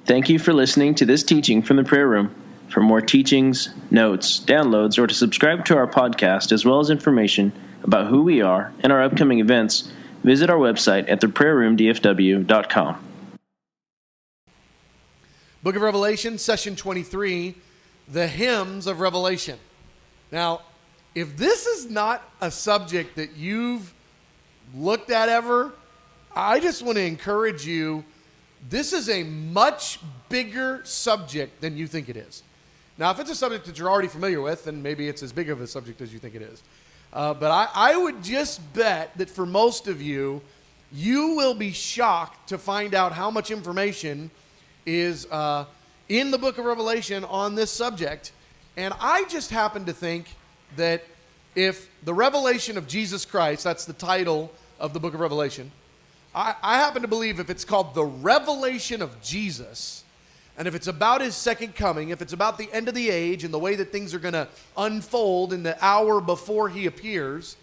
Thank you for listening to this teaching from the prayer room. For more teachings, notes, downloads, or to subscribe to our podcast, as well as information about who we are and our upcoming events, visit our website at theprayerroomdfw.com. Book of Revelation, session 23, the hymns of Revelation. Now, if this is not a subject that you've looked at ever, I just want to encourage you. This is a much bigger subject than you think it is. Now, if it's a subject that you're already familiar with, then maybe it's as big of a subject as you think it is. But I would just bet that for most of you, you will be shocked to find out how much information is in the book of Revelation on this subject. And I just happen to think that if the revelation of Jesus Christ, that's the title of the book of Revelation, I happen to believe if it's called the revelation of Jesus, and if it's about his second coming, if it's about the end of the age and the way that things are going to unfold in the hour before he appears,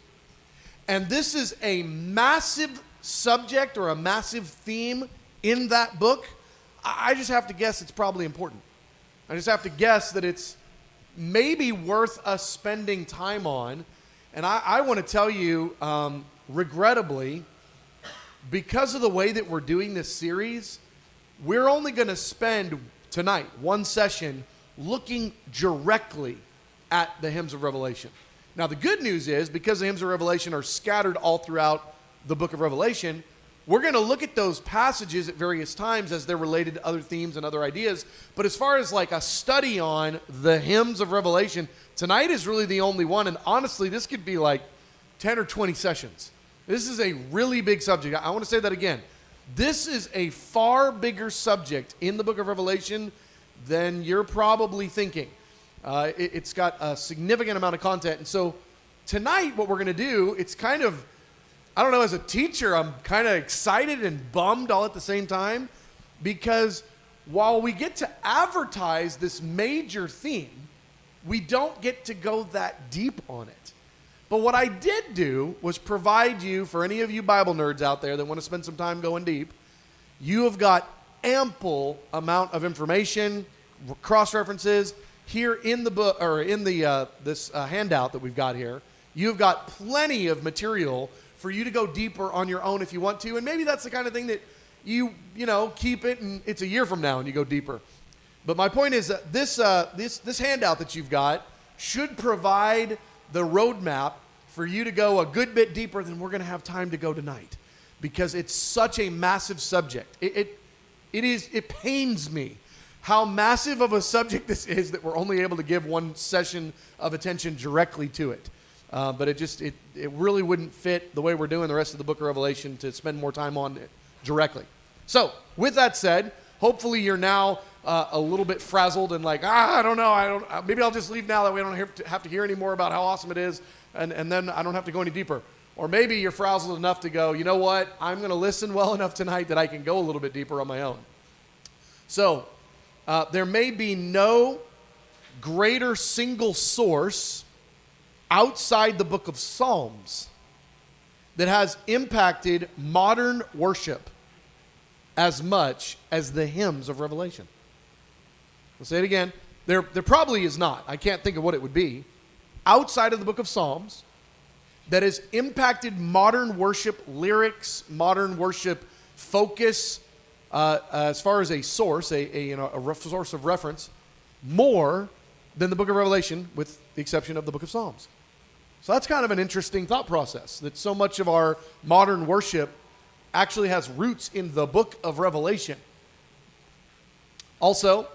and this is a massive subject or a massive theme in that book, I just have to guess it's probably important. I just have to guess that it's maybe worth us spending time on. And I want to tell you, regrettably, because of the way that we're doing this series, we're only going to spend tonight, one session, looking directly at the hymns of Revelation. Now, the good news is, because the hymns of Revelation are scattered all throughout the book of Revelation, we're going to look at those passages at various times as they're related to other themes and other ideas. But as far as like a study on the hymns of Revelation, tonight is really the only one. And honestly, this could be like 10 or 20 sessions. This is a really big subject. I want to say that again. This is a far bigger subject in the book of Revelation than you're probably thinking. It's got a significant amount of content. And so tonight, what we're going to do, it's kind of, I don't know, as a teacher, I'm kind of excited and bummed all at the same time, because while we get to advertise this major theme, we don't get to go that deep on it. But what I did do was provide you, for any of you Bible nerds out there that want to spend some time going deep, you have got ample amount of information, cross-references here in the book, or in the this handout that we've got here. You've got plenty of material for you to go deeper on your own if you want to. And maybe that's the kind of thing that you keep it and it's a year from now and you go deeper. But my point is that this handout that you've got should provide the roadmap for you to go a good bit deeper than we're going to have time to go tonight, because it's such a massive subject. It pains me how massive of a subject this is that we're only able to give one session of attention directly to it. But it really wouldn't fit the way we're doing the rest of the book of Revelation to spend more time on it directly. So with that said, hopefully you're now a little bit frazzled and like, I don't know, maybe I'll just leave now that we don't have to hear any more about how awesome it is, and then I don't have to go any deeper. Or maybe you're frazzled enough to go, you know what, I'm going to listen well enough tonight that I can go a little bit deeper on my own. So there may be no greater single source outside the book of Psalms that has impacted modern worship as much as the hymns of Revelation. I'll say it again. There probably is not. I can't think of what it would be outside of the book of Psalms that has impacted modern worship lyrics, modern worship focus, as far as a source, a source of reference, more than the book of Revelation, with the exception of the book of Psalms. So that's kind of an interesting thought process, that so much of our modern worship actually has roots in the book of Revelation. Also,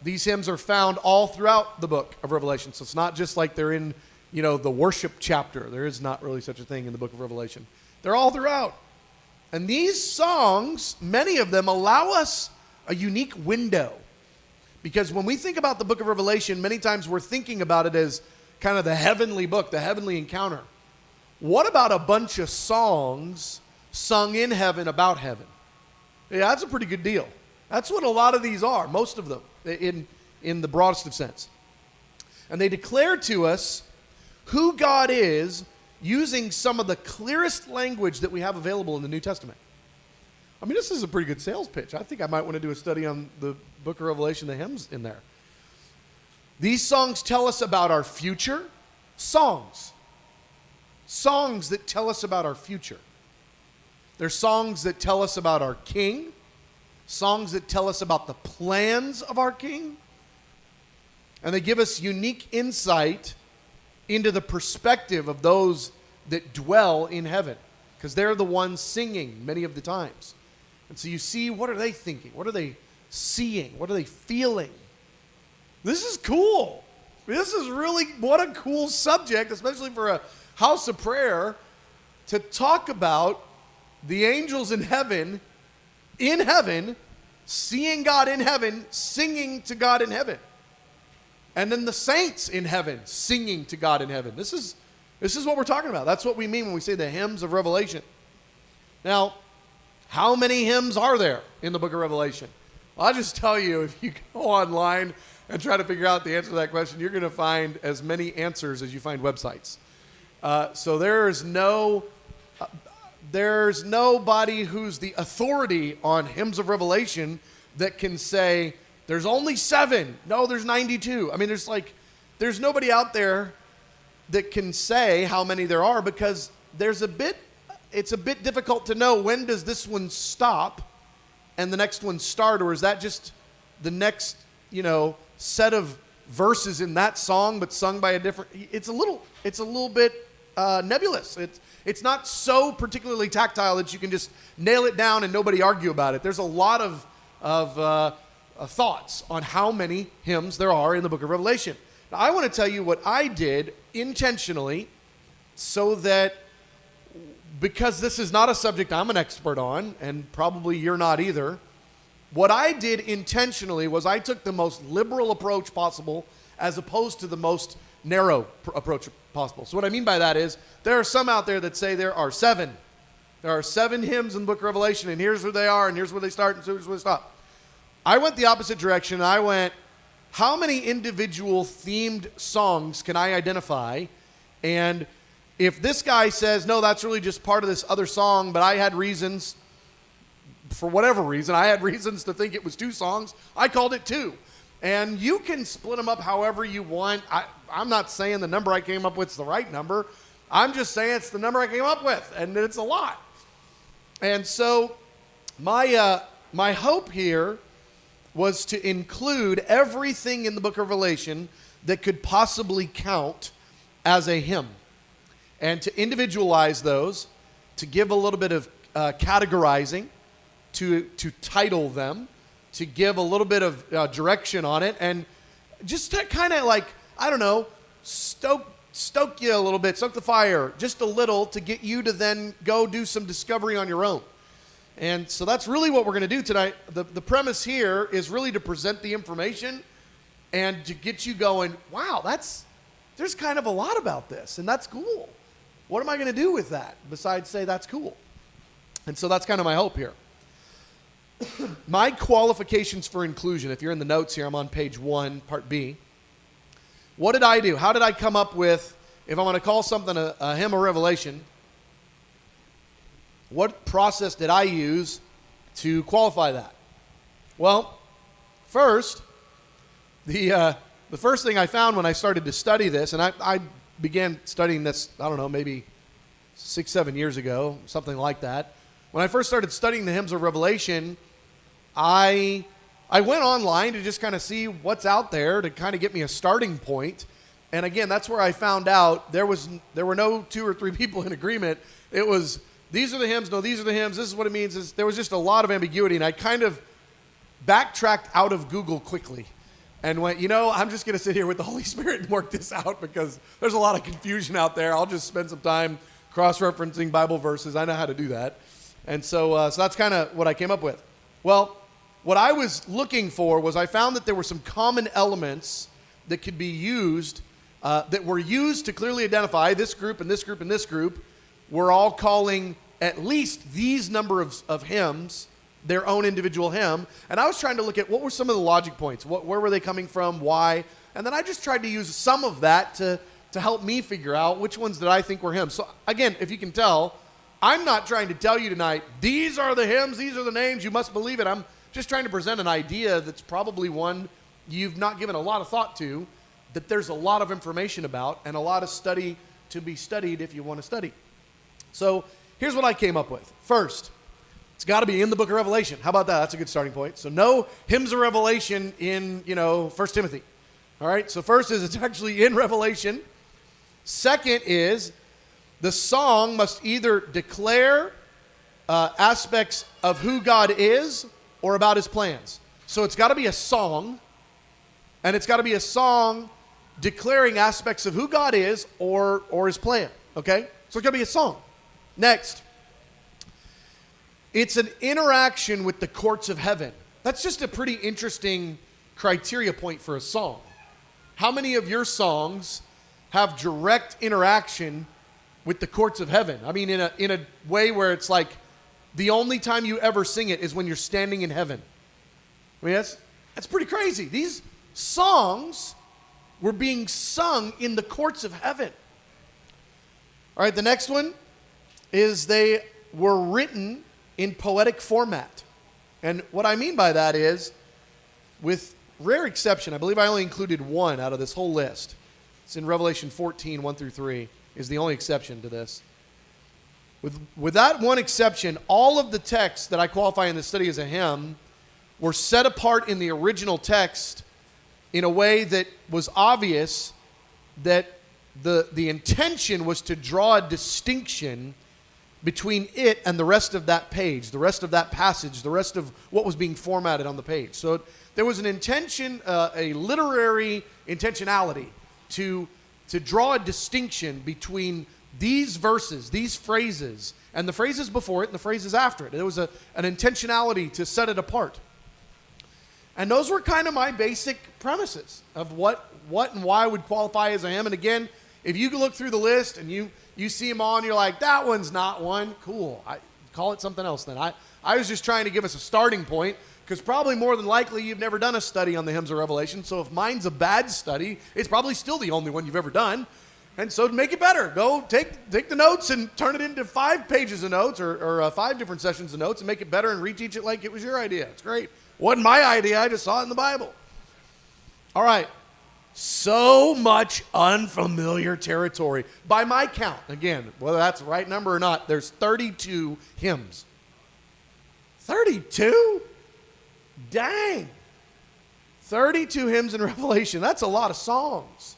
these hymns are found all throughout the book of Revelation. So it's not just like they're in, the worship chapter. There is not really such a thing in the book of Revelation. They're all throughout. And these songs, many of them, allow us a unique window. Because when we think about the book of Revelation, many times we're thinking about it as kind of the heavenly book, the heavenly encounter. What about a bunch of songs sung in heaven about heaven? Yeah, that's a pretty good deal. That's what a lot of these are, most of them, in the broadest of sense. And they declare to us who God is using some of the clearest language that we have available in the New Testament. I mean, this is a pretty good sales pitch. I think I might want to do a study on the book of Revelation, the hymns in there. These songs tell us about our future. Songs that tell us about our future. They're songs that tell us about our King, songs that tell us about the plans of our King, and they give us unique insight into the perspective of those that dwell in heaven, because they're the ones singing many of the times. And so you see, what are they thinking? What are they seeing? What are they feeling? This is cool. This is really, what a cool subject, especially for a house of prayer, to talk about the angels in heaven, seeing God in heaven, singing to God in heaven. And then the saints in heaven, singing to God in heaven. This is what we're talking about. That's what we mean when we say the hymns of Revelation. Now, how many hymns are there in the book of Revelation? Well, I'll just tell you, if you go online and try to figure out the answer to that question, you're going to find as many answers as you find websites. So there's nobody who's the authority on hymns of Revelation that can say, there's only 7. No, there's 92. I mean, there's nobody out there that can say how many there are, because it's a bit difficult to know, when does this one stop and the next one start, or is that just the next, set of verses in that song but sung by a different. It's a little bit nebulous. It's not so particularly tactile that you can just nail it down and nobody argue about it. There's a lot of thoughts on how many hymns there are in the book of Revelation. Now, I want to tell you what I did intentionally, so that, because this is not a subject I'm an expert on, and probably you're not either, what I did intentionally was I took the most liberal approach possible as opposed to the most narrow approach possible. So what I mean by that is, there are some out there that say there are 7. There are 7 hymns in the book of Revelation, and here's where they are, and here's where they start, and here's where they stop. I went the opposite direction. I went, how many individual themed songs can I identify? And if this guy says, no, that's really just part of this other song, but I had reasons, for whatever reason, I had reasons to think it was 2 songs, I called it 2. And you can split them up however you want. I'm not saying the number I came up with is the right number. I'm just saying it's the number I came up with, and it's a lot. And so my hope here was to include everything in the book of Revelation that could possibly count as a hymn, and to individualize those, to give a little bit of categorizing, to title them, to give a little bit of direction on it, and just to kind of stoke you a little bit, stoke the fire just a little, to get you to then go do some discovery on your own. And so that's really what we're going to do tonight. The premise here is really to present the information and to get you going, wow, there's kind of a lot about this, and that's cool. What am I going to do with that besides say that's cool? And so that's kind of my hope here. My qualifications for inclusion, if you're in the notes here, I'm on page 1, part B. What did I do? How did I come up with, if I want to call something a hymn of Revelation, what process did I use to qualify that? Well, first, the first thing I found when I started to study this, and I began studying this, I don't know, maybe 6-7 years ago, something like that. When I first started studying the hymns of Revelation, I went online to just kind of see what's out there to kind of get me a starting point. And again, that's where I found out there were no 2 or 3 people in agreement. It was, these are the hymns, no, these are the hymns, this is what it means. There was just a lot of ambiguity, and I kind of backtracked out of Google quickly and went, I'm just going to sit here with the Holy Spirit and work this out, because there's a lot of confusion out there. I'll just spend some time cross-referencing Bible verses. I know how to do that. And so that's kind of what I came up with. Well, what I was looking for was, I found that there were some common elements that could be used, that were used to clearly identify this group and this group and this group. We're all calling at least these number of hymns their own individual hymn. And I was trying to look at what were some of the logic points. Where were they coming from? Why? And then I just tried to use some of that to help me figure out which ones did I think were hymns. So again, if you can tell, I'm not trying to tell you tonight, these are the hymns, these are the names, you must believe it. I'm just trying to present an idea that's probably one you've not given a lot of thought to, that there's a lot of information about and a lot of study to be studied if you want to study. So here's what I came up with. First, it's got to be in the book of Revelation. How about that? That's a good starting point. So no hymns of Revelation in, 1 Timothy. All right, so first is it's actually in Revelation. Second is the song must either declare aspects of who God is or about his plans. So it's got to be a song, and it's got to be a song declaring aspects of who God is or his plan, okay? So it's got to be a song. Next, it's an interaction with the courts of heaven. That's just a pretty interesting criteria point for a song. How many of your songs have direct interaction with the courts of heaven? I mean, in a way where it's like the only time you ever sing it is when you're standing in heaven. I mean, that's pretty crazy. These songs were being sung in the courts of heaven. All right, the next one is they were written in poetic format. And what I mean by that is, with rare exception, I believe I only included one out of this whole list. It's in Revelation 14, 1 through 3, is the only exception to this. With that one exception, all of the texts that I qualify in this study as a hymn were set apart in the original text in a way that was obvious that the intention was to draw a distinction between it and the rest of that page, the rest of that passage, the rest of what was being formatted on the page. So there was an intention, a literary intentionality to draw a distinction between these verses, these phrases, and the phrases before it and the phrases after it. There was an intentionality to set it apart. And those were kind of my basic premises of what and why would qualify as a hymn. And again, if you look through the list and you see them all and you're like, that one's not one, cool. I call it something else then. I was just trying to give us a starting point, because probably more than likely you've never done a study on the hymns of Revelation. So if mine's a bad study, it's probably still the only one you've ever done. And so to make it better, go take the notes and turn it into 5 pages of notes or 5 different sessions of notes and make it better and reteach it like it was your idea. It's great. Wasn't my idea. I just saw it in the Bible. All right. So much unfamiliar territory. By my count, again, whether that's the right number or not, there's 32 hymns. 32? Dang. 32 hymns in Revelation. That's a lot of songs.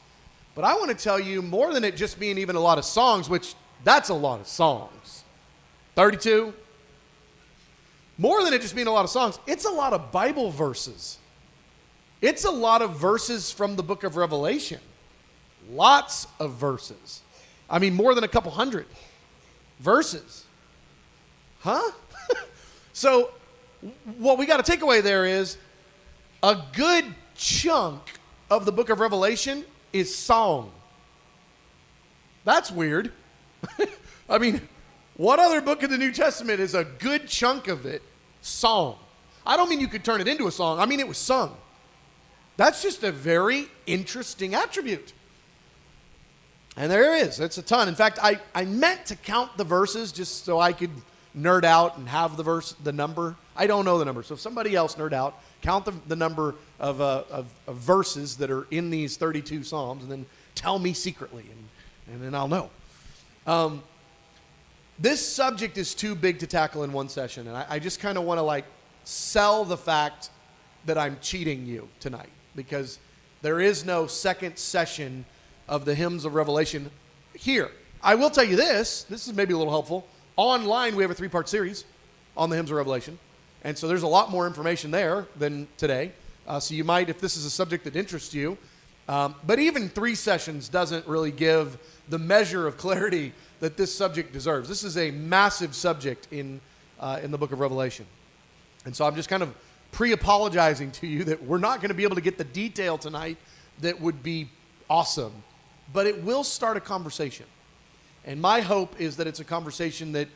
But I want to tell you, more than it just being even a lot of songs, which that's a lot of songs. 32? More than it just being a lot of songs, it's a lot of Bible verses. It's a lot of verses from the book of Revelation. Lots of verses. I mean, more than a couple hundred verses. Huh? So what we got to take away there is a good chunk of the book of Revelation is song. That's weird. I mean, what other book in the New Testament is a good chunk of it song? I don't mean you could turn it into a song. I mean it was sung. That's just a very interesting attribute. And there it is. It's a ton. In fact, I meant to count the verses just so I could nerd out and have the number. I don't know the number. So if somebody else nerd out, count the number of verses that are in these 32 Psalms and then tell me secretly, and then I'll know. This subject is too big to tackle in one session, and I just kind of want to sell the fact that I'm cheating you tonight, because there is no second session of the hymns of Revelation here. I will tell you this is maybe a little helpful. Online, we have a 3-part series on the hymns of Revelation, and so there's a lot more information there than today. So you might, if this is a subject that interests you, but even 3 sessions doesn't really give the measure of clarity that this subject deserves. This is a massive subject in the book of Revelation. And so I'm just kind of pre-apologizing to you that we're not going to be able to get the detail tonight that would be awesome, but it will start a conversation. And my hope is that it's a conversation that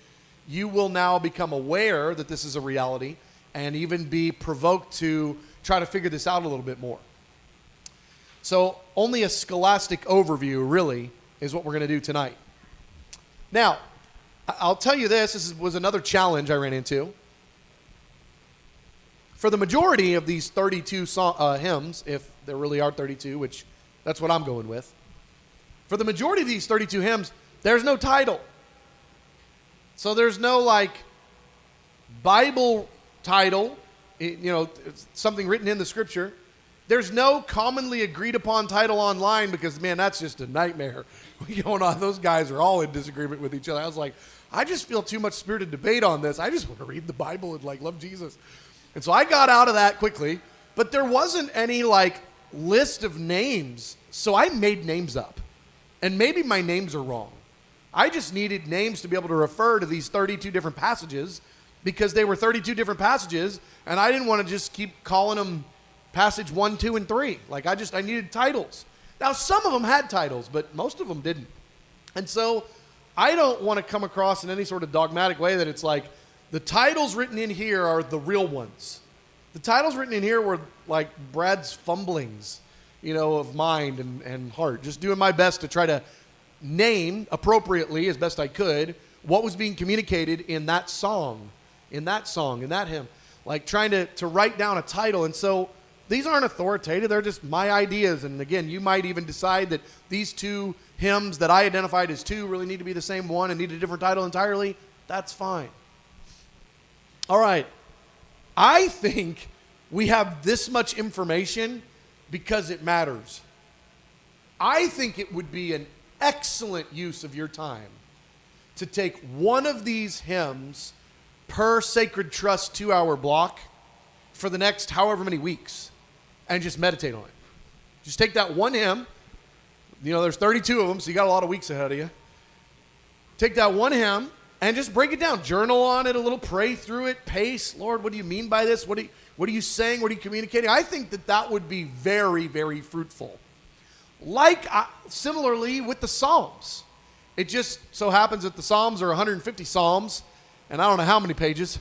you will now become aware that this is a reality and even be provoked to try to figure this out a little bit more. So only a scholastic overview really is what we're going to do tonight. Now, I'll tell you this was another challenge I ran into. For the majority of these 32 hymns, if there really are 32, which that's what I'm going with, for the majority of these 32 hymns, there's no title. So there's no like Bible title, something written in the scripture. There's no commonly agreed upon title online because, man, that's just a nightmare. Those guys are all in disagreement with each other. I was like, I just feel too much spirited debate on this. I just want to read the Bible and love Jesus. And so I got out of that quickly, but there wasn't any list of names. So I made names up. And maybe my names are wrong. I just needed names to be able to refer to these 32 different passages because they were 32 different passages, and I didn't want to just keep calling them passage 1, 2, and 3. I needed titles. Now, some of them had titles, but most of them didn't. And so I don't want to come across in any sort of dogmatic way that it's like the titles written in here are the real ones. The titles written in here were like Brad's fumblings, of mind and heart. Just doing my best to try to name appropriately as best I could what was being communicated in that song, in that hymn. Trying to write down a title. And so these aren't authoritative. They're just my ideas. And again, you might even decide that these two hymns that I identified as two really need to be the same one and need a different title entirely. That's fine. All right. I think we have this much information because it matters. I think it would be an excellent use of your time to take one of these hymns per Sacred Trust 2-hour block for the next however many weeks and just meditate on it. Just take that one hymn. There's 32 of them, so you got a lot of weeks ahead of you. Take that one hymn and just break it down. Journal on it a little, pray through it, pace. Lord, what do you mean by this? What are you saying? What are you communicating? I think that would be very, very fruitful. Similarly with the Psalms. It just so happens that the Psalms are 150 Psalms, and I don't know how many pages,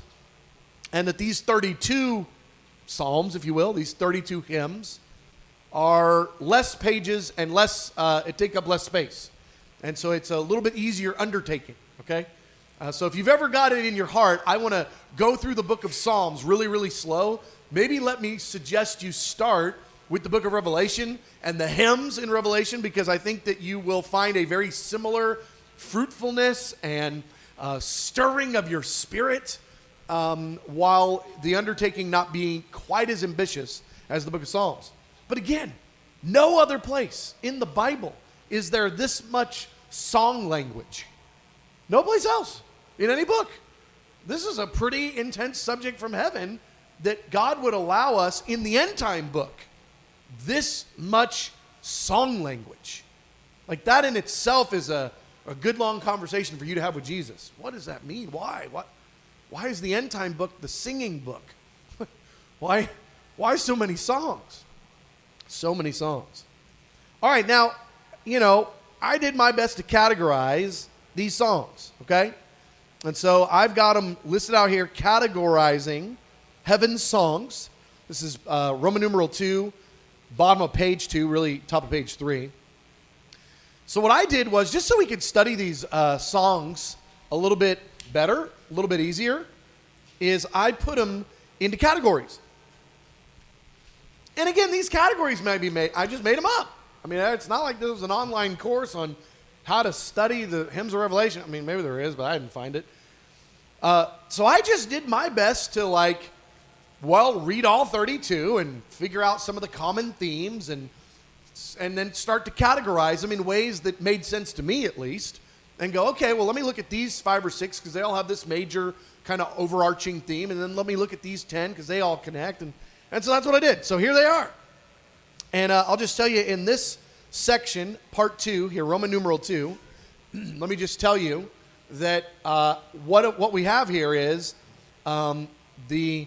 and that these 32 Psalms, if you will, these 32 hymns, are less pages and it take up less space. And so it's a little bit easier undertaking, okay? So if you've ever got it in your heart, I want to go through the book of Psalms really, really slow. Maybe let me suggest you start with the book of Revelation and the hymns in Revelation, because I think that you will find a very similar fruitfulness and stirring of your spirit, while the undertaking not being quite as ambitious as the book of Psalms. But again, no other place in the Bible is there this much song language. No place else in any book. This is a pretty intense subject from heaven that God would allow us in the end time book. This much song language. That in itself is a good long conversation for you to have with Jesus. What does that mean? Why? Why is the end time book the singing book? Why so many songs? So many songs. All right, now, I did my best to categorize these songs, okay? And so I've got them listed out here, categorizing heaven's songs. This is Roman numeral 2, bottom of page 2, really top of page 3. So what I did was, just so we could study these songs a little bit better, a little bit easier, is I put them into categories. And again, these categories may be made, I just made them up. It's not like this was an online course on how to study the hymns of Revelation. Maybe there is, but I didn't find it. So I just did my best to read all 32 and figure out some of the common themes and then start to categorize them in ways that made sense to me, at least, and go, okay, well, let me look at these 5 or 6 because they all have this major kind of overarching theme, and then let me look at these 10 because they all connect, and so that's what I did. So here they are. And I'll just tell you in this section, part 2 here, Roman numeral 2, let me just tell you that what we have here is the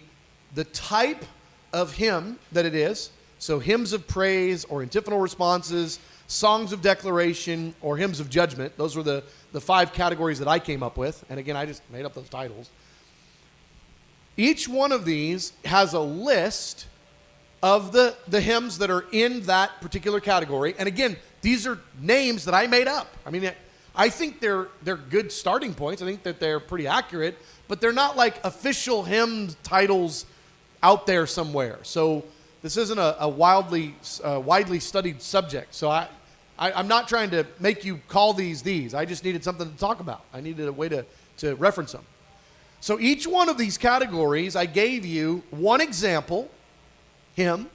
type of hymn that it is. So hymns of praise or antiphonal responses, songs of declaration, or hymns of judgment. Those were the 5 categories that I came up with. And again, I just made up those titles. Each one of these has a list of the hymns that are in that particular category. And again, these are names that I made up. I think they're good starting points. I think that they're pretty accurate, but they're not like official hymn titles out there somewhere. So this isn't a widely studied subject. So I'm not trying to make you call these. I just needed something to talk about. I needed a way to reference them. So each one of these categories, I gave you one example, hymn,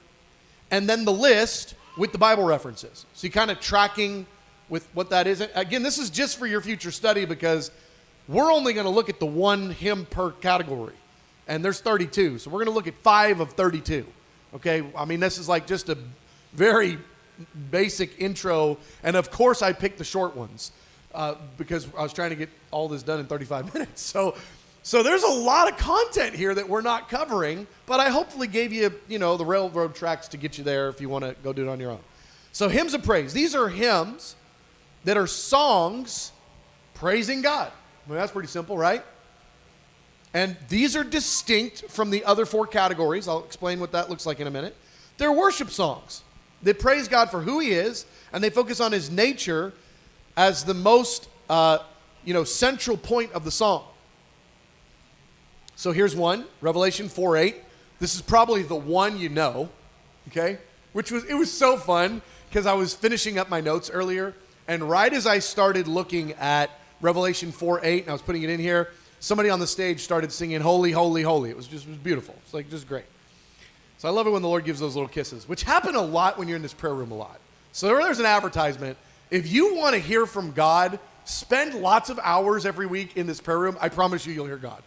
and then the list with the Bible references. So you're kind of tracking with what that is. Again, this is just for your future study because we're only going to look at the one hymn per category. And there's 32. So we're going to look at 5 of 32. Okay? I mean, this is like just a very basic intro. And of course, I picked the short ones because I was trying to get all this done in 35 minutes. So there's a lot of content here that we're not covering, but I hopefully gave you, the railroad tracks to get you there if you want to go do it on your own. So hymns of praise. These are hymns that are songs praising God. I mean, that's pretty simple, right? And these are distinct from the other 4 categories. I'll explain what that looks like in a minute. They're worship songs that praise God for who he is, and they focus on his nature as the most, central point of the song. So here's one, Revelation 4:8. This is probably the one okay? It was so fun because I was finishing up my notes earlier, and right as I started looking at Revelation 4:8, and I was putting it in here, somebody on the stage started singing, "Holy, holy, holy." It was beautiful. It's like just great. So I love it when the Lord gives those little kisses, which happen a lot when you're in this prayer room a lot. So there's an advertisement. If you want to hear from God, spend lots of hours every week in this prayer room. I promise you'll hear God.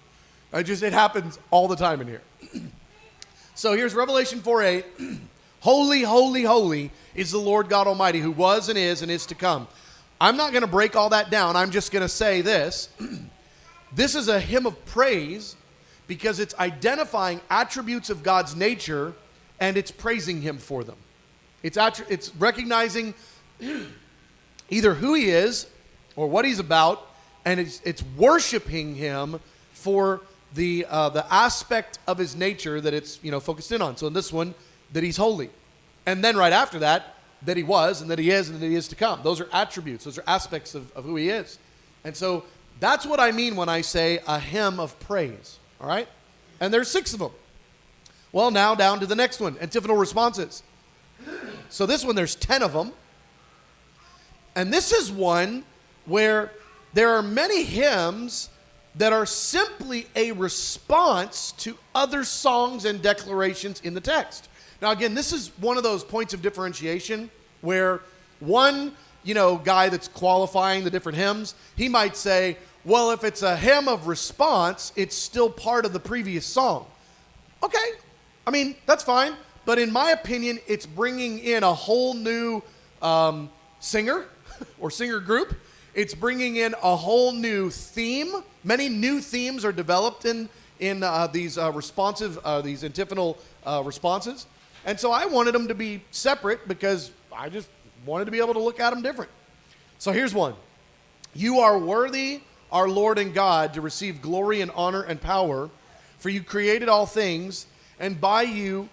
It happens all the time in here. So here's Revelation 4:8. Holy, holy, holy is the Lord God Almighty, who was and is to come. I'm not going to break all that down. I'm just going to say this. This is a hymn of praise because it's identifying attributes of God's nature and it's praising him for them. It's recognizing either who he is or what he's about, and it's worshiping him for the aspect of his nature that it's focused in on. So in this one, that he's holy, and then right after that he was and that he is to come. Those are attributes. Those are aspects of who he is. And so that's what I mean when I say a hymn of praise. All right, and there's 6 of them. Well, now down to the next one, antiphonal responses. So this one, there's 10 of them, and this is one where there are many hymns that are simply a response to other songs and declarations in the text. Now, again, this is one of those points of differentiation where one, guy that's qualifying the different hymns, he might say, well, if it's a hymn of response, it's still part of the previous song. Okay, I mean, that's fine. But in my opinion, it's bringing in a whole new singer or singer group. It's bringing in a whole new theme. Many new themes are developed in these these antiphonal responses. And so I wanted them to be separate because I just wanted to be able to look at them different. So here's one. You are worthy, our Lord and God, to receive glory and honor and power, for you created all things, and by your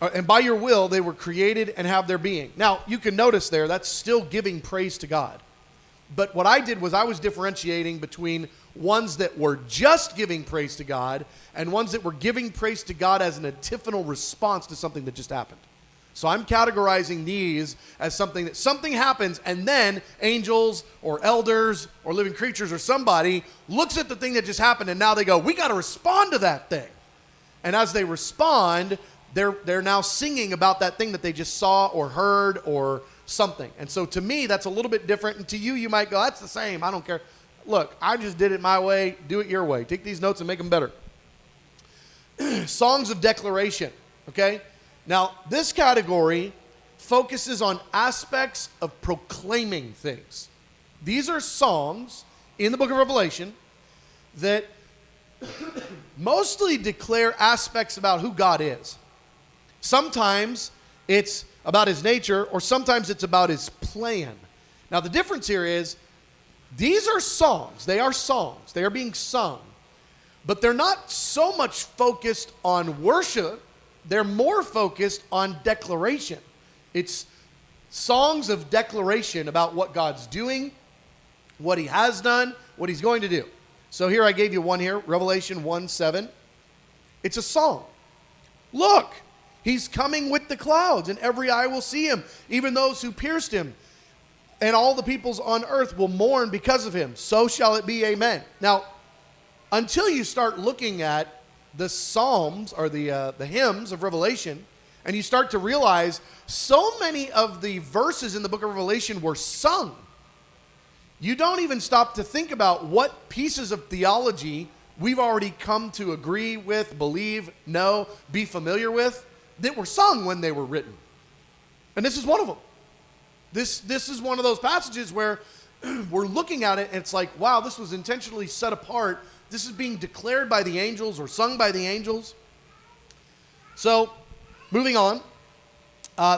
will they were created and have their being. Now, you can notice there, that's still giving praise to God. But what I did was I was differentiating between ones that were just giving praise to God and ones that were giving praise to God as an antiphonal response to something that just happened. So I'm categorizing these as something happens, and then angels or elders or living creatures or somebody looks at the thing that just happened, and now they go, we got to respond to that thing. And as they respond, they're now singing about that thing that they just saw or heard or something. And so to me, that's a little bit different. And to you, you might go, that's the same. I don't care. Look, I just did it my way. Do it your way. Take these notes and make them better. Songs of declaration, okay? Now, this category focuses on aspects of proclaiming things. These are songs in the book of Revelation that mostly declare aspects about who God is. Sometimes it's about his nature, or sometimes it's about his plan. Now, the difference here is these are songs. They are songs. They are being sung. But they're not so much focused on worship. They're more focused on declaration. It's songs of declaration about what God's doing, what he has done, what he's going to do. So here I gave you one here, Revelation 1:7. It's a song. Look, he's coming with the clouds, and every eye will see him, even those who pierced him. And all the peoples on earth will mourn because of him. So shall it be, amen. Now, until you start looking at the Psalms or the hymns of Revelation, and you start to realize so many of the verses in the book of Revelation were sung, you don't even stop to think about what pieces of theology we've already come to agree with, believe, know, be familiar with, that were sung when they were written. And this is one of them. This is one of those passages where we're looking at it and it's like, wow, this was intentionally set apart. This is being declared by the angels or sung by the angels. So, moving on,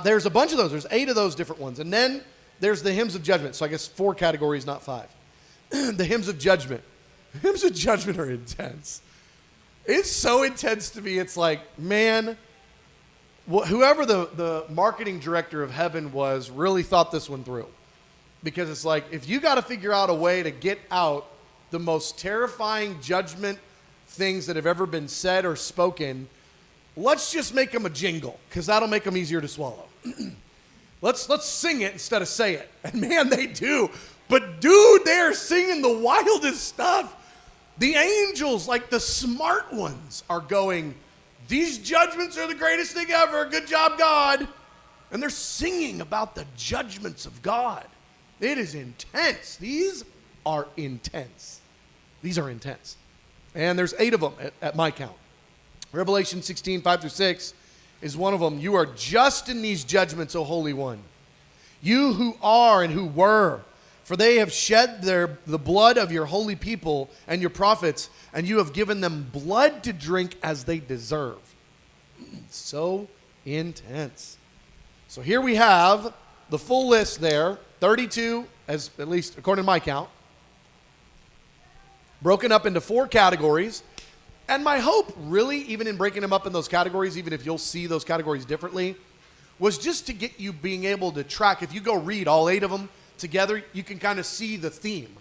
there's a bunch of those. There's 8 of those different ones. And then there's the hymns of judgment. So I guess 4 categories, not 5. The hymns of judgment. Hymns of judgment are intense. It's so intense to me. It's like, man, whoever the marketing director of heaven was really thought this one through. Because it's like, if you got to figure out a way to get out the most terrifying judgment things that have ever been said or spoken, let's just make them a jingle, because that'll make them easier to swallow. Let's sing it instead of say it. And man, they do. But dude, they're singing the wildest stuff. The angels, like the smart ones, are going, these judgments are the greatest thing ever. Good job, God. And they're singing about the judgments of God. It is intense. These are intense. These are intense. And there's 8 of them at my count. Revelation 16:5-6 is one of them. You are just in these judgments, O Holy One. You who are and who were, for they have shed the blood of your holy people and your prophets, and you have given them blood to drink as they deserve. So intense. So here we have the full list there, 32, as at least according to my count, broken up into 4 categories. And my hope, really, even in breaking them up in those categories, even if you'll see those categories differently, was just to get you being able to track. If you go read all 8 of them together, you can kind of see the theme.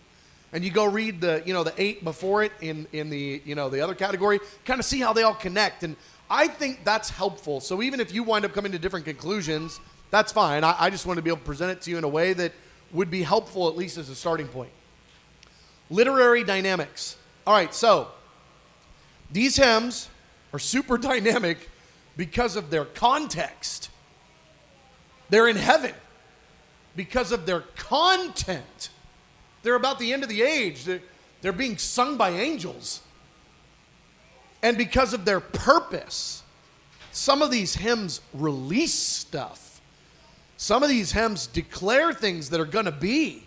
And you go read the 8 before it in the the other category, kind of see how they all connect. And I think that's helpful. So even if you wind up coming to different conclusions, that's fine. I just want to be able to present it to you in a way that would be helpful, at least as a starting point. Literary dynamics. All right, so these hymns are super dynamic because of their context. They're in heaven because of their content. They're about the end of the age. They're being sung by angels. And because of their purpose. Some of these hymns release stuff. Some of these hymns declare things that are going to be.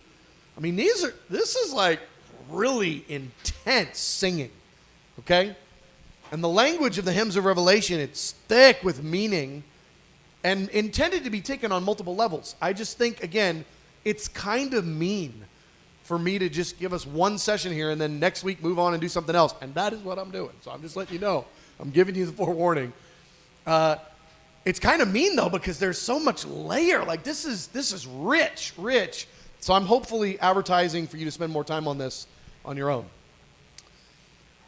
I mean, this is like really intense singing. Okay? And the language of the hymns of Revelation, it's thick with meaning and intended to be taken on multiple levels. I just think, again, it's kind of mean for me to just give us one session here and then next week move on and do something else. And that is what I'm doing. So I'm just letting you know. I'm giving you the forewarning. It's kind of mean, though, because there's so much layer. Like, this is rich. So I'm hopefully advertising for you to spend more time on this on your own.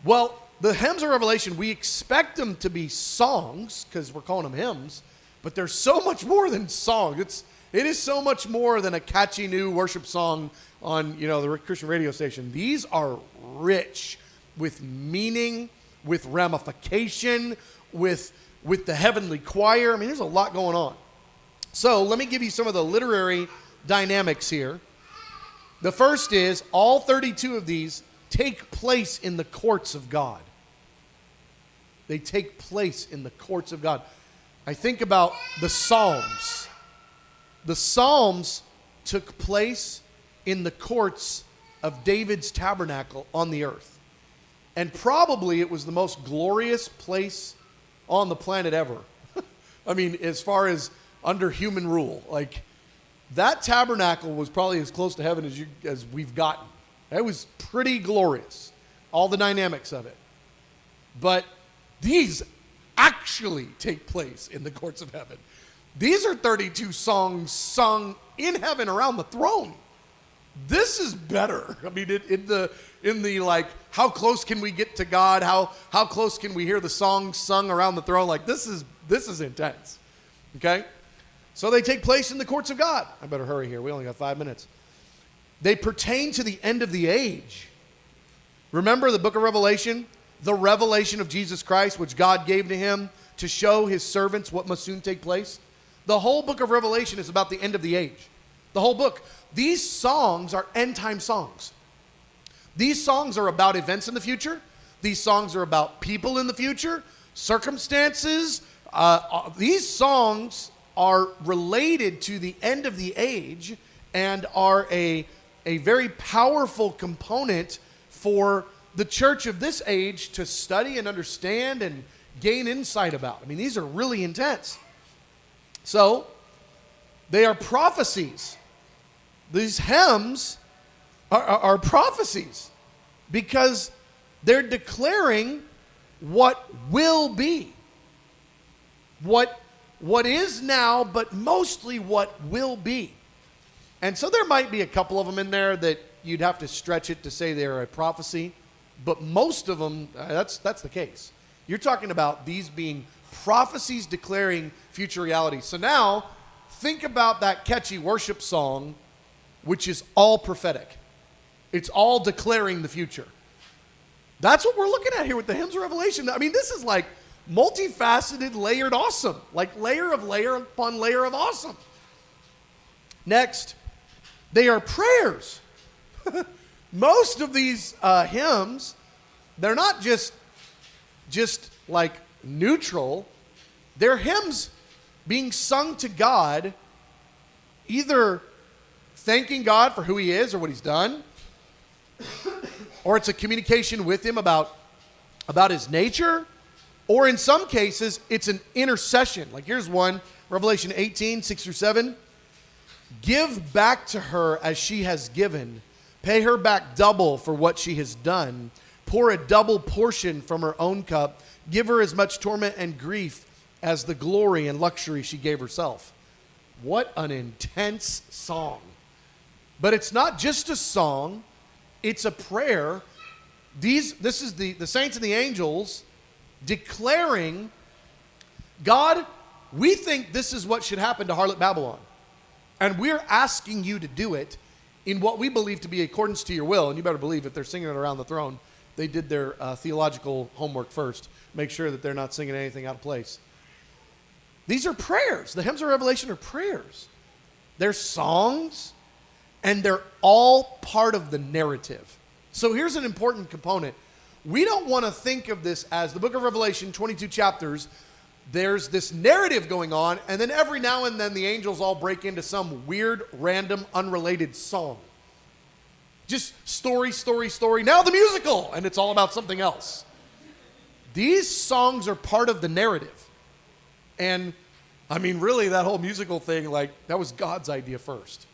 Well, the hymns of Revelation, we expect them to be songs because we're calling them hymns, but they're so much more than song. It is so much more than a catchy new worship song on the Christian radio station. These are rich with meaning, with ramification, with the heavenly choir. I mean, there's a lot going on. So let me give you some of the literary dynamics here. The first is all 32 of these take place in the courts of God. They take place in the courts of God. I think about the Psalms. The Psalms took place in the courts of David's tabernacle on the earth. And probably it was the most glorious place on the planet ever. I mean, as far as under human rule. Like, that tabernacle was probably as close to heaven as we've gotten. It was pretty glorious, all the dynamics of it. But these actually take place in the courts of heaven. These are 32 songs sung in heaven around the throne. This is better. I mean, in the like, how close can we get to God? How close can we hear the songs sung around the throne? Like, this is intense. Okay? So they take place in the courts of God. I better hurry here. We only got 5 minutes. They pertain to the end of the age. Remember the book of Revelation? The revelation of Jesus Christ, which God gave to him to show his servants what must soon take place. The whole book of Revelation is about the end of the age. The whole book. These songs are end time songs. These songs are about events in the future. These songs are about people in the future, circumstances. These songs are related to the end of the age and are a very powerful component for the church of this age to study and understand and gain insight about. I mean, these are really intense. So, they are prophecies. These hymns are prophecies because they're declaring what will be. What is now, but mostly what will be. And so there might be a couple of them in there that you'd have to stretch it to say they're a prophecy, but most of them, that's the case. You're talking about these being prophecies declaring future reality. So now, think about that catchy worship song, which is all prophetic. It's all declaring the future. That's what we're looking at here with the hymns of Revelation. I mean, this is like multifaceted, layered awesome. Like layer upon layer of awesome. Next, they are prayers. Most of these hymns, they're not just like neutral. They're hymns being sung to God, either thanking God for who he is or what he's done, or it's a communication with him about his nature, or in some cases, it's an intercession. Like here's one, Revelation 18, 6 through 7. Give back to her as she has given. Pay her back double for what she has done. Pour a double portion from her own cup. Give her as much torment and grief as the glory and luxury she gave herself. What an intense song. But it's not just a song, it's a prayer. This is the saints and the angels declaring, God, we think this is what should happen to harlot Babylon. And we're asking you to do it in what we believe to be accordance to your will. And you better believe if they're singing it around the throne, they did their theological homework first. Make sure that they're not singing anything out of place. These are prayers. The hymns of Revelation are prayers. They're songs, and they're all part of the narrative. So here's an important component. We don't want to think of this as the book of Revelation, 22 chapters. There's this narrative going on, and then every now and then the angels all break into some weird, random, unrelated song. Just story, story, story. Now the musical, and it's all about something else. These songs are part of the narrative. And, I mean, really, that whole musical thing, like, that was God's idea first.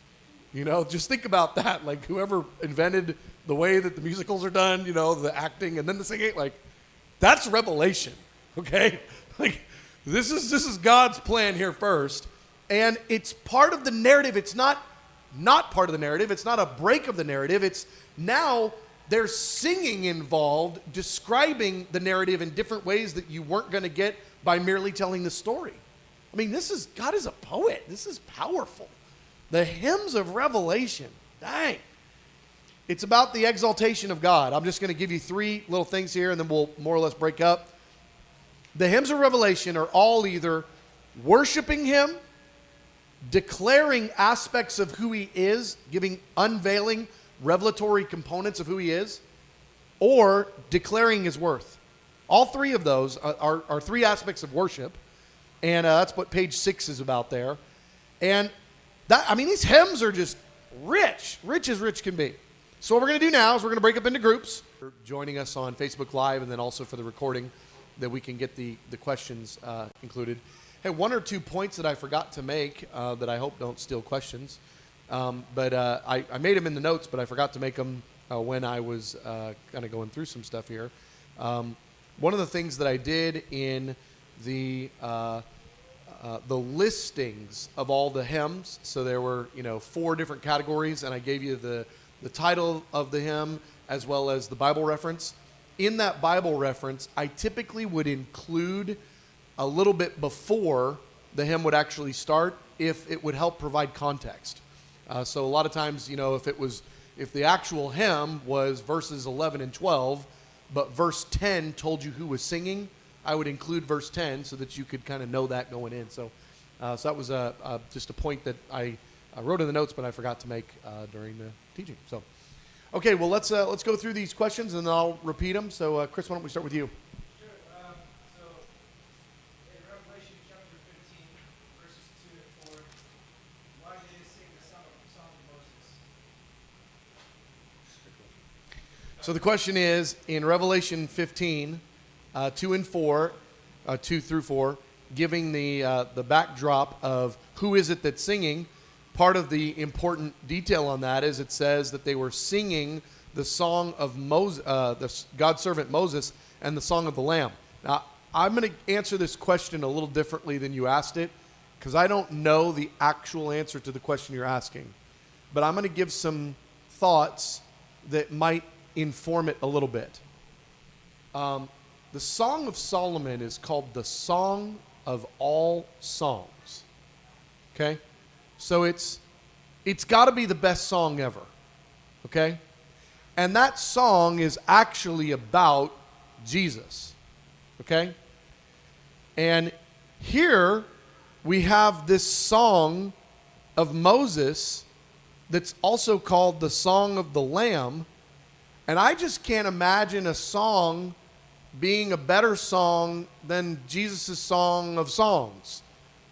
You know, just think about that. Like, whoever invented the way that the musicals are done, you know, the acting and then the singing, like, that's Revelation, okay? Like, this is God's plan here first. And it's part of the narrative. It's not part of the narrative. It's not a break of the narrative. It's now there's singing involved, describing the narrative in different ways that you weren't going to get by merely telling the story. I mean, God is a poet. This is powerful. The hymns of Revelation, dang. It's about the exaltation of God. I'm just going to give you 3 little things here, and then we'll more or less break up. The hymns of Revelation are all either worshiping him, declaring aspects of who he is, unveiling revelatory components of who he is, or declaring his worth. All 3 of those are 3 aspects of worship, and that's what page 6 is about there. And these hymns are just rich as rich can be. So what we're going to do now is we're going to break up into groups. For joining us on Facebook Live, and then also for the recording, that we can get the questions included. Hey, 1 or 2 points that I forgot to make that I hope don't steal questions. But I made them in the notes, but I forgot to make them when I was kind of going through some stuff here. One of the things that I did in the the listings of all the hymns. So there were, 4 different categories, and I gave you the title of the hymn as well as the Bible reference. In that Bible reference, I typically would include a little bit before the hymn would actually start if it would help provide context. So a lot of times, if the actual hymn was verses 11 and 12, but verse 10 told you who was singing, I would include verse 10 so that you could kind of know that going in. So that was just a point that I wrote in the notes, but I forgot to make during the teaching. So, okay, well, let's go through these questions, and then I'll repeat them. So, Chris, why don't we start with you? Sure. So, in Revelation chapter 15, verses 2 and 4, why did they sing the song of Moses? So the question is, in Revelation 15, 2 and 4, 2 through 4, giving the backdrop of who is it that's singing. Part of the important detail on that is it says that they were singing the song of Moses, God's servant Moses, and the song of the Lamb. Now, I'm going to answer this question a little differently than you asked it, because I don't know the actual answer to the question you're asking. But I'm going to give some thoughts that might inform it a little bit. The Song of Solomon is called the Song of All Songs. Okay? So it's got to be the best song ever. Okay? And that song is actually about Jesus. Okay? And here we have this song of Moses that's also called the Song of the Lamb. And I just can't imagine a song being a better song than Jesus' Song of Songs,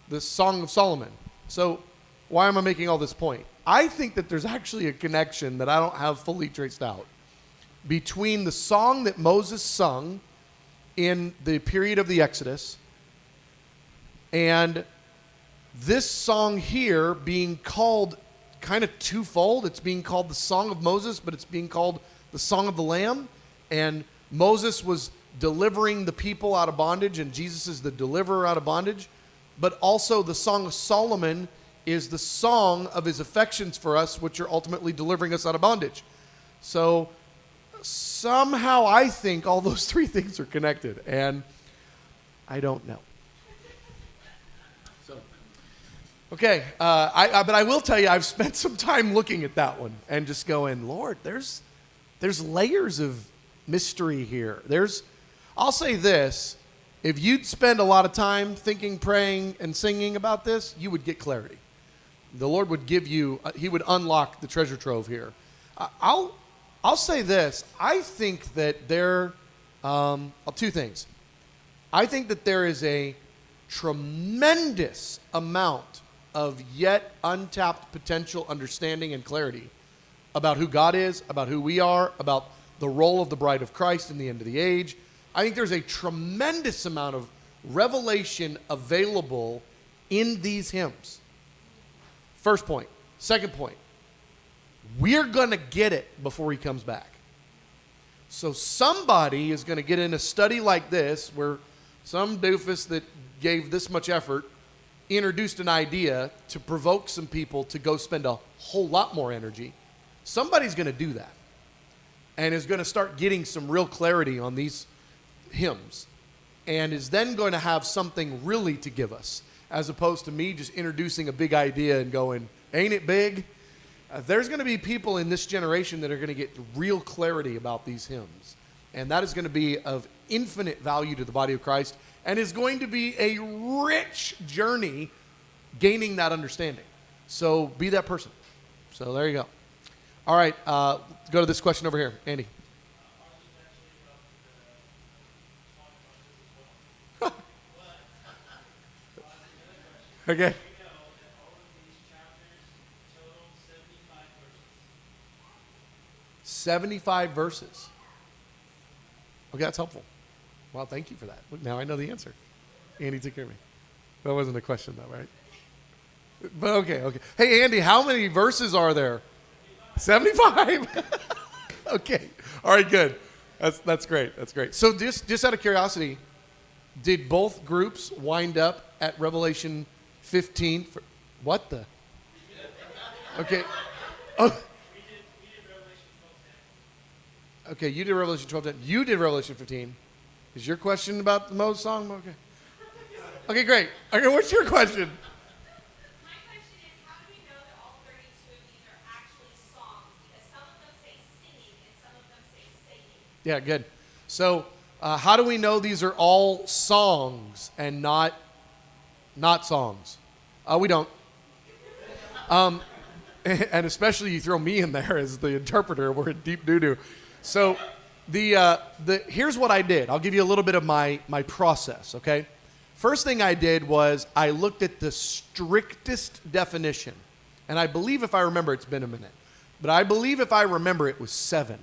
the Song of Solomon. So why am I making all this point? I think that there's actually a connection that I don't have fully traced out between the song that Moses sung in the period of the Exodus and this song here being called kind of twofold. It's being called the Song of Moses, but it's being called the Song of the Lamb. And Moses was delivering the people out of bondage, and Jesus is the deliverer out of bondage. But also the Song of Solomon is the song of his affections for us, which are ultimately delivering us out of bondage. So somehow I think all those 3 things are connected, and I don't know. So, okay, but I will tell you, I've spent some time looking at that one and just going, Lord, there's layers of mystery here. I'll say this, if you'd spend a lot of time thinking, praying, and singing about this, you would get clarity. The Lord would give you, he would unlock the treasure trove here. I'll say this, I think that there, 2 things. I think that there is a tremendous amount of yet untapped potential understanding and clarity about who God is, about who we are, about the role of the bride of Christ in the end of the age. I think there's a tremendous amount of revelation available in these hymns. First point. Second point. We're going to get it before he comes back. So somebody is going to get in a study like this where some doofus that gave this much effort introduced an idea to provoke some people to go spend a whole lot more energy. Somebody's going to do that and is going to start getting some real clarity on these hymns and is then going to have something really to give us, as opposed to me just introducing a big idea and going, ain't it big? There's going to be people in this generation that are going to get real clarity about these hymns, and that is going to be of infinite value to the body of Christ and is going to be a rich journey gaining that understanding. So be that person. So there you go. All right, go to this question over here. Andy. Okay. 75 verses. Okay, that's helpful. Well, thank you for that. Look, now I know the answer. Andy took care of me. That wasn't a question, though, right? But okay. Hey, Andy, how many verses are there? 75. Okay. All right, good. That's great. That's great. So just out of curiosity, Did both groups wind up at Revelation 15? What the? Okay. Oh. We did Revelation 12:10. Okay, you did Revelation 12:10. You did Revelation 15. Is your question about the Moses song? Okay. Okay, great. Okay, what's your question? My question is, how do we know that all 32 of these are actually songs? Because some of them say singing and some of them say singing. Yeah, good. So, how do we know these are all songs and not songs? We don't. And especially you throw me in there as the interpreter. We're in deep doo-doo. So, here's what I did. I'll give you a little bit of my process, okay? First thing I did was I looked at the strictest definition. And I believe if I remember, it's been a minute. But I believe if I remember, it was 7.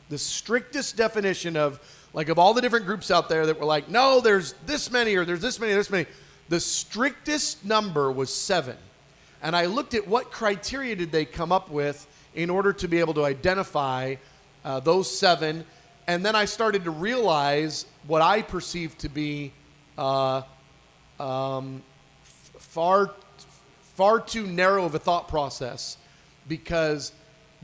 The strictest definition of all the different groups out there that were like, no, there's this many, or there's this many, this many. The strictest number was 7. And I looked at what criteria did they come up with in order to be able to identify those 7. And then I started to realize what I perceived to be far too narrow of a thought process, because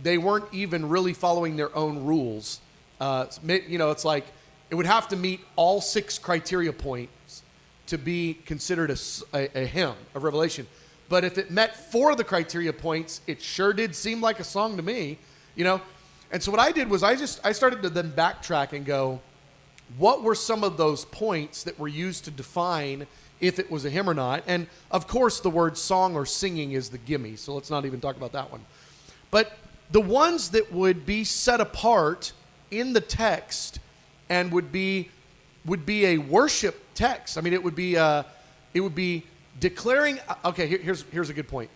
they weren't even really following their own rules. It's like it would have to meet all 6 criteria points to be considered a hymn of Revelation. But if it met 4 of the criteria points, it sure did seem like a song to me, And so what I did was I started to then backtrack and go, what were some of those points that were used to define if it was a hymn or not? And of course, the word song or singing is the gimme, so let's not even talk about that one. But the ones that would be set apart in the text and would be a worship text. I mean, it would be declaring. Okay, here's a good point.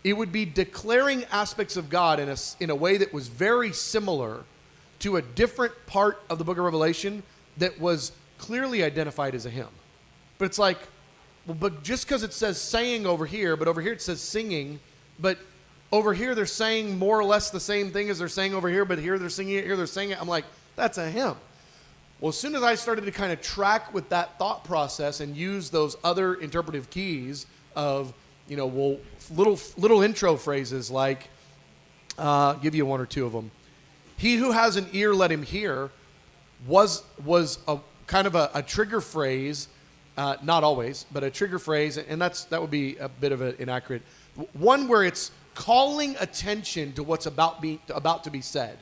It would be declaring aspects of God in a way that was very similar to a different part of the book of Revelation that was clearly identified as a hymn. But it's like, well, but just because it says saying over here, but over here it says singing, but over here they're saying more or less the same thing as they're saying over here, but here they're singing it, here they're saying it. I'm like, that's a hymn. Well, as soon as I started to kind of track with that thought process and use those other interpretive keys of, little intro phrases like, give you one or two of them. He who has an ear, let him hear, was a kind of a trigger phrase, not always, but a trigger phrase, and that would be a bit of an inaccurate one, where it's calling attention to what's about to be said.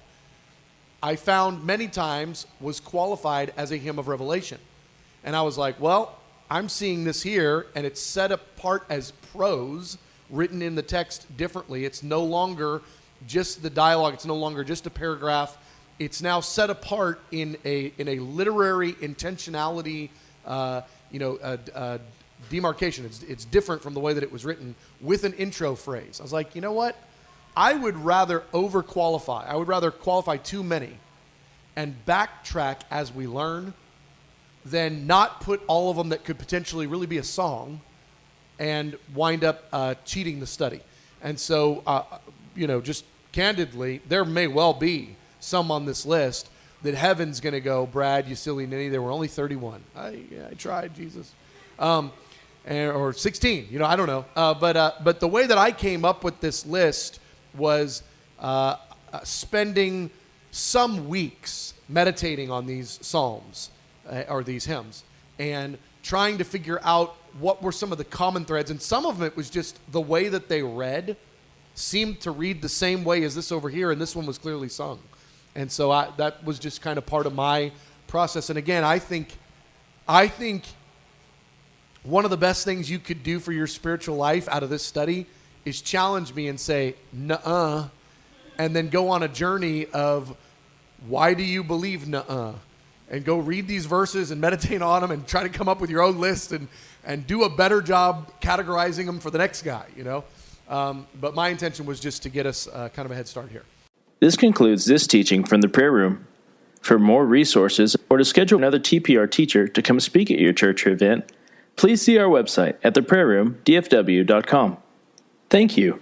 I found many times was qualified as a hymn of Revelation, and I was like, well, I'm seeing this here, and it's set apart as prose, written in the text differently. It's no longer just the dialogue. It's no longer just a paragraph. It's now set apart in a literary intentionality, demarcation. It's different from the way that it was written, with an intro phrase. I was like, you know what? I would rather overqualify. I would rather qualify too many and backtrack as we learn than not put all of them that could potentially really be a song and wind up cheating the study. And so, just candidly, there may well be some on this list that heaven's going to go, Brad, you silly ninny, there were only 31. I tried, Jesus. Or 16, I don't know. But the way that I came up with this list was spending some weeks meditating on these psalms or these hymns and trying to figure out what were some of the common threads. And some of them, it was just the way that they read seemed to read the same way as this over here, and this one was clearly sung. And so that was just kind of part of my process. And again, I think one of the best things you could do for your spiritual life out of this study is challenge me and say, nuh-uh, and then go on a journey of why do you believe nuh-uh? And go read these verses and meditate on them and try to come up with your own list and do a better job categorizing them for the next guy, But my intention was just to get us kind of a head start here. This concludes this teaching from the prayer room. For more resources or to schedule another TPR teacher to come speak at your church or event, please see our website at theprayerroomdfw.com. Thank you.